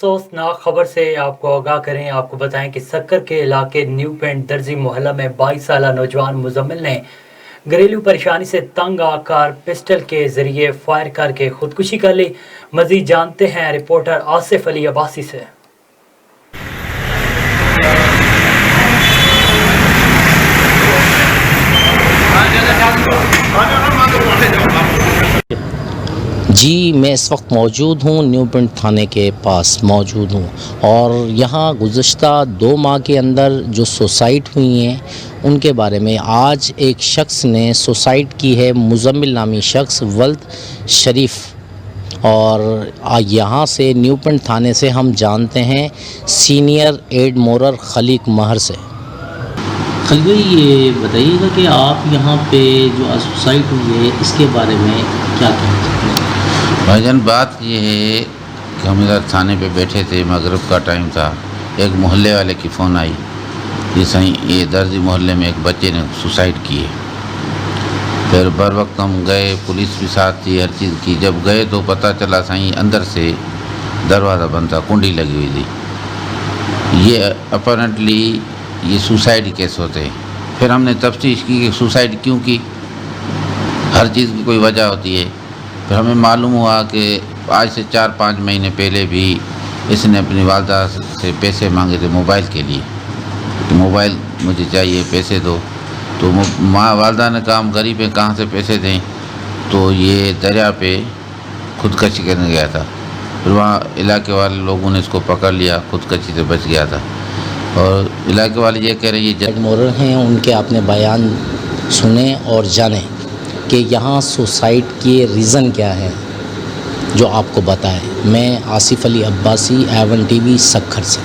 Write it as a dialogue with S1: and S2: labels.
S1: افسوسناک خبر سے آپ کو آگاہ کریں. آپ کو بتائیں کہ سکر کے علاقے نیو پینٹ درزی محلہ میں 22 سالہ نوجوان مزمل نے گھریلو پریشانی سے تنگ آ کر پسٹل کے ذریعے فائر کر کے خودکشی کر لی. مزید جانتے ہیں رپورٹر آصف علی عباسی سے.
S2: جی میں اس وقت موجود ہوں نیو پنٹ تھانے کے پاس موجود ہوں اور یہاں گزشتہ 2 ماہ کے اندر جو سوسائڈ ہوئی ہیں ان کے بارے میں آج ایک شخص نے سوسائڈ کی ہے. مزمل نامی شخص ولد شریف. اور یہاں سے نیو پنٹ تھانے سے ہم جانتے ہیں سینئر ایڈ مورر خلیق مہر سے. خلیق بھائی یہ بتائیے گا کہ آپ یہاں پہ جو سوسائڈ ہوئی ہے اس کے بارے میں کیا کہنا چاہتے ہیں؟
S3: بھائی جان بات یہ ہے کہ ہم ادھر تھانے پہ بیٹھے تھے، مغرب کا ٹائم تھا. ایک محلے والے کی فون آئی کہ صحیح یہ درزی محلے میں ایک بچے نے سوسائڈ کی ہے. پھر بر وقت ہم گئے، پولیس بھی ساتھ تھی، ہر چیز کی. جب گئے تو پتہ چلا صحیح اندر سے دروازہ بند تھا، کنڈی لگی ہوئی تھی. یہ اپیرنٹلی یہ سوسائڈ کیس ہوتے ہیں. پھر ہم نے تفتیش کی کہ سوسائڈ کیوں کی، ہر چیز کی کوئی وجہ ہوتی ہے. پھر ہمیں معلوم ہوا کہ آج سے 4-5 مہینے پہلے بھی اس نے اپنی والدہ سے پیسے مانگے تھے موبائل کے لیے کہ موبائل مجھے چاہیے، پیسے دو. تو والدہ نے کہا ہم غریب ہیں، کہاں سے پیسے دیں. تو یہ دریا پہ خودکشی کرنے گیا تھا. پھر وہاں علاقے والے لوگوں نے اس کو پکڑ لیا، خودکشی سے بچ گیا تھا. اور علاقے والے یہ کہہ رہے ہیں
S2: ایڈ مورر ہیں، ان کے آپ نے بیان سنیں اور جانیں کہ یہاں سوسائڈ کے ریزن کیا ہے جو آپ کو بتائے. میں آصف علی عباسی، A1 TV سکھر سے.